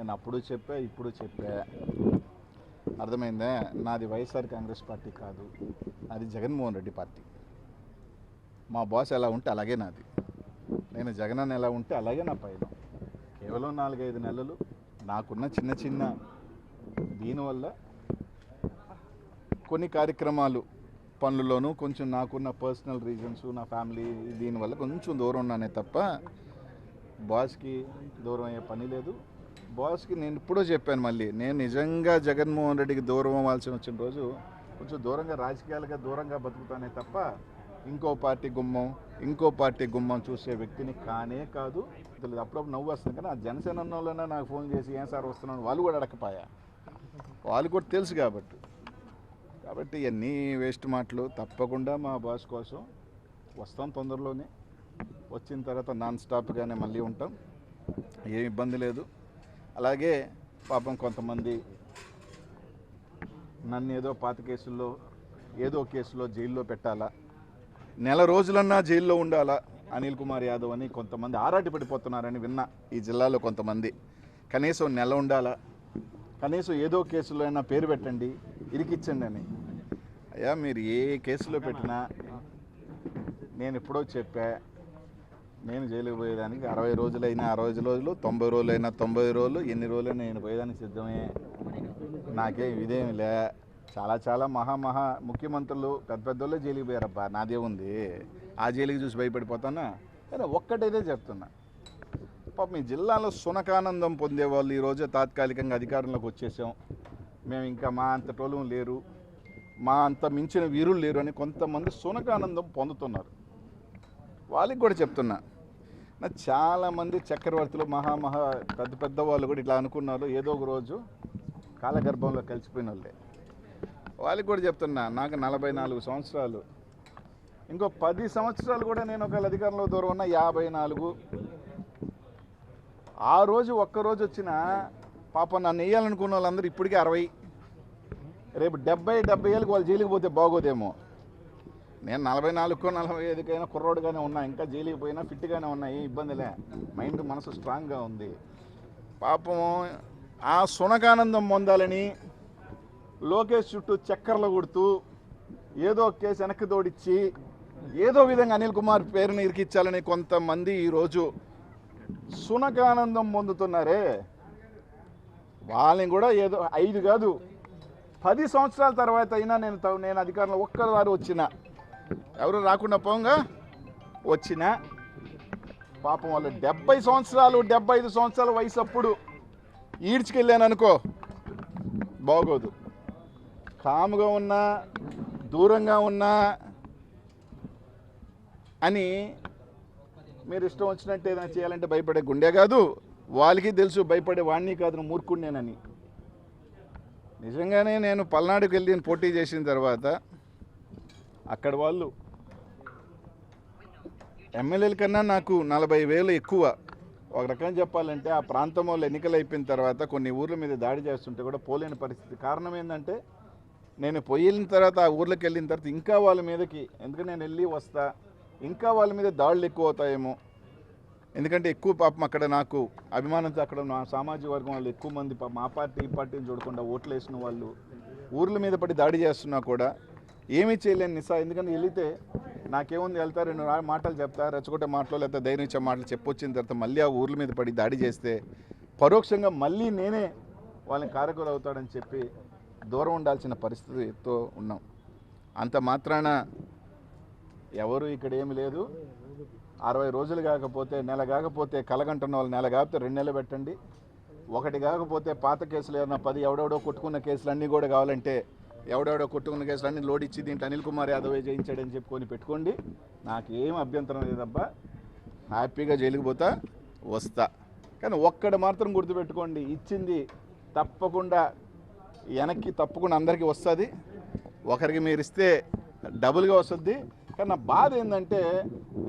నేను అప్పుడు చెప్పా, ఇప్పుడు చెప్పా. అర్థమైందా? నాది వైఎస్ఆర్ కాంగ్రెస్ పార్టీ కాదు, అది జగన్మోహన్ రెడ్డి పార్టీ. మా బాస్ ఎలా ఉంటే అలాగే నాది, నేను జగన్ అన్న ఎలా ఉంటే అలాగే నా పైన. కేవలం 4-5 నెలలు నాకున్న చిన్న చిన్న దీనివల్ల కొన్ని కార్యక్రమాలు పనుల్లోనూ కొంచెం నాకున్న పర్సనల్ రీజన్స్, నా ఫ్యామిలీ దీనివల్ల కొంచెం దూరం ఉన్నానే తప్ప బాస్కి దూరం అయ్యే పని లేదు. బాస్కి నేను ఇప్పుడో చెప్పాను, మళ్ళీ నేను నిజంగా జగన్మోహన్ రెడ్డికి దూరం అవ్వాల్సి వచ్చిన రోజు కొంచెం దూరంగా, రాజకీయాలుగా దూరంగా బతుకుతానే తప్ప ఇంకో పార్టీ గుమ్మం చూసే వ్యక్తిని కానే కాదు. అప్పుడప్పుడు నవ్వు వస్తుంది, కానీ ఆ జనసేన వాళ్ళైనా నాకు ఫోన్ చేసి ఏం సార్ వస్తున్నాను వాళ్ళు కూడా అడగపాయా, వాళ్ళు కూడా తెలుసు కాబట్టి ఇవన్నీ వేస్ట్ మాటలు. తప్పకుండా మా బాస్ కోసం వస్తాం తొందరలోనే. వచ్చిన తర్వాత నాన్ స్టాప్గానే మళ్ళీ ఉంటాం, ఏం ఇబ్బంది లేదు. అలాగే పాపం కొంతమంది నన్ను ఏదో పాత కేసుల్లో ఏదో కేసులో జైల్లో పెట్టాలా, నెల రోజులన్నా జైల్లో ఉండాలా అనిల్ కుమార్ యాదవ్ అని కొంతమంది ఆరాటి పడిపోతున్నారని విన్నా. ఈ జిల్లాలో కొంతమంది కనీసం నెల ఉండాలా, కనీసం ఏదో కేసులో అయినా పేరు పెట్టండి, ఇరికిచ్చండి అని. అయ్యా, మీరు ఏ కేసులో పెట్టినా నేను ఎప్పుడో చెప్పా, నేను జైలుకి పోయేదానికి 60 రోజులైనా 60 రోజులు, 90 రోజులైనా 90 రోజులు, ఎన్ని రోజులైనా నేను పోయేదానికి సిద్ధమే. నాకేం ఇదేమి లే. చాలా మహా ముఖ్యమంత్రులు పెద్దోళ్ళే జైలుకి పోయారబ్బా, నాదే ఉంది. ఆ జైలుకి చూసి భయపడిపోతానా? కానీ ఒక్కటైతే చెప్తున్నా, పాపం ఈ జిల్లాలో సునకానందం పొందేవాళ్ళు ఈరోజు తాత్కాలికంగా అధికారంలోకి వచ్చేసాం, మేము ఇంకా మా అంత టోలం లేరు, మా అంత మించిన వీరులు లేరు అని కొంతమంది సునకానందం పొందుతున్నారు. వాళ్ళకి కూడా చెప్తున్నా, నా చాలామంది చక్రవర్తులు మహా పెద్ద వాళ్ళు కూడా ఇట్లా అనుకున్నారు, ఏదో ఒక రోజు కాలగర్భంలో కలిసిపోయిన వాళ్ళే. వాళ్ళకి కూడా చెప్తున్నా, నాకు 44 సంవత్సరాలు, ఇంకో 10 సంవత్సరాలు కూడా నేను ఒకవేళ అధికారంలో దూరం ఉన్న 54. ఆ రోజు ఒక్కరోజు వచ్చిన పాపం నన్ను వేయాలనుకున్న వాళ్ళందరూ ఇప్పటికీ 60, రేపు 70 ఏళ్ళకి వాళ్ళు జైలుకి పోతే బాగోదేమో. నేను 44కో 45కైనా కుర్రోడుగానే ఉన్నా, ఇంకా జైలుకి పోయినా ఫిట్గానే ఉన్నా, ఏం ఇబ్బందిలే, మైండ్ మనసు స్ట్రాంగ్గా ఉంది. పాపం ఆ సునకానందం పొందాలని లోకేష్ చుట్టూ చక్కర్లు కొడుతూ ఏదో కేసు వెనక్కి తోడిచ్చి ఏదో విధంగా అనిల్ కుమార్ పేరుని ఇరికిచ్చాలని కొంతమంది ఈరోజు సునకానందం పొందుతున్నారే, వాళ్ళని కూడా ఏదో 5 కాదు 10 సంవత్సరాల తర్వాత అయినా నేను అధికారంలో ఒక్కసారి వచ్చిన, ఎవరు రాకుండా పోంగా వచ్చిన, పాపం వాళ్ళు 70 సంవత్సరాలు 75 సంవత్సరాల వయసు అప్పుడు ఈడ్చుకెళ్ళాను అనుకో, బాగోదు. కాముగా ఉన్నా దూరంగా ఉన్నా అని మీరు ఇష్టం వచ్చినట్టు ఏదైనా చేయాలంటే భయపడే గుండె కాదు, వాళ్ళకి తెలుసు భయపడే వాణ్ణి కాదు, మూర్ఖుడినేనని. నిజంగానే నేను పల్నాడుకి వెళ్ళి పోటీ చేసిన తర్వాత అక్కడ వాళ్ళు ఎమ్మెల్యేల కన్నా నాకు 40,000 ఎక్కువ. ఒక రకంగా చెప్పాలంటే ఆ ప్రాంతం వాళ్ళు ఎన్నికలు అయిపోయిన తర్వాత కొన్ని ఊర్ల మీద దాడి చేస్తుంటే కూడా పోలేని పరిస్థితి. కారణం ఏంటంటే నేను పోయిన తర్వాత ఆ ఊర్లోకి వెళ్ళిన తర్వాత ఇంకా వాళ్ళ మీదకి, ఎందుకంటే నేను వెళ్ళి వస్తా, ఇంకా వాళ్ళ మీద దాడులు ఎక్కువ అవుతాయేమో. ఎందుకంటే ఎక్కువ పాపం అక్కడ నాకు అభిమానంతో అక్కడ నా సామాజిక వర్గం వాళ్ళు ఎక్కువ మంది మా పార్టీ ఈ పార్టీని చూడకుండా ఓట్లు వేసిన వాళ్ళు ఊర్ల మీద పడి దాడి చేస్తున్నా కూడా ఏమీ చేయలేని నిస్సా. ఎందుకంటే వెళితే నాకేముంది, వెళ్తా 2 మాటలు చెప్తా, రెచ్చగొట్టే మాటలు లేకపోతే ధైర్యం ఇచ్చే మాటలు చెప్పొచ్చిన తర్వాత మళ్ళీ ఆ ఊర్ల మీద పడి దాడి చేస్తే పరోక్షంగా మళ్ళీ నేనే వాళ్ళని కారకులు అవుతాడని చెప్పి దూరం ఉండాల్సిన పరిస్థితితో ఉన్నాం. అంత మాత్రాన ఎవరు ఇక్కడ ఏమి లేదు. 60 రోజులు కాకపోతే, నెల కాకపోతే కలగంటున్న వాళ్ళు నెల కాకపోతే 2 నెలలు పెట్టండి. ఒకటి కాకపోతే పాత కేసులు ఏమన్నా 10 ఎవడెవడో కొట్టుకున్న కేసులన్నీ కూడా కావాలంటే ఎవడెవడో కొట్టుకున్న కేసులన్నీ లోడ్ ఇచ్చి దీంట్లో అనిల్ కుమార్ యాదవ్ జయించాడని చెప్పుకొని పెట్టుకోండి, నాకేం అభ్యంతరం లేదబ్బా, హ్యాపీగా జైలుకి పోతా వస్తా. కానీ ఒక్కడ మాత్రం గుర్తుపెట్టుకోండి, ఇచ్చింది తప్పకుండా వెనక్కి తప్పకుండా అందరికీ వస్తుంది. ఒకరికి మీరు ఇస్తే డబుల్గా వస్తుంది. కానీ నా బాధ ఏంటంటే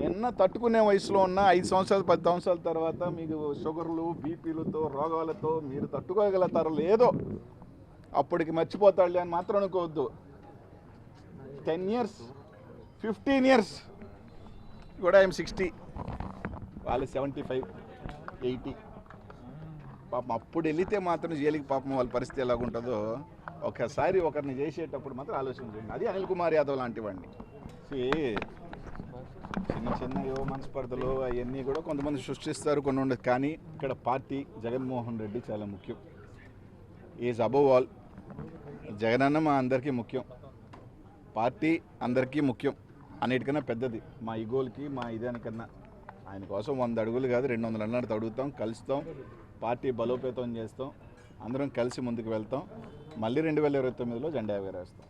నిన్న తట్టుకునే వయసులో ఉన్న 5 సంవత్సరాలు 10 సంవత్సరాల తర్వాత మీకు షుగర్లు బీపీలతో రోగాలతో మీరు తట్టుకోగలుగుతారో లేదో, అప్పటికి మర్చిపోతాడులే అని మాత్రం అనుకోవద్దు. 10 years 15 years కూడా 60, వాళ్ళు 75 80, పాపం అప్పుడు వెళితే మాత్రం జైలుకి పాపం వాళ్ళ పరిస్థితి ఎలాగుంటుందో ఒకసారి ఒకరిని చేసేటప్పుడు మాత్రం ఆలోచించండి. అది అనిల్ కుమార్ యాదవ్ లాంటి వాడిని. చిన్న చిన్న యువ మనస్పర్ధలు అవన్నీ కూడా కొంతమంది సృష్టిస్తారు, కొన్ని ఉండదు. కానీ ఇక్కడ పార్టీ జగన్మోహన్ రెడ్డి చాలా ముఖ్యం. Is above all. జగనన్న మా అందరికీ ముఖ్యం, పార్టీ అందరికీ ముఖ్యం, అన్నిటికన్నా పెద్దది. మా ఈగోలకి మా ఇదానికన్నా ఆయన కోసం 100 అడుగులు కాదు 200 అన్నట్టు అడుగుతాం, కలుస్తాం, పార్టీ బలోపేతం చేస్తాం, అందరం కలిసి ముందుకు వెళ్తాం. మళ్ళీ 2029లో జెండా ఎగరేస్తాం.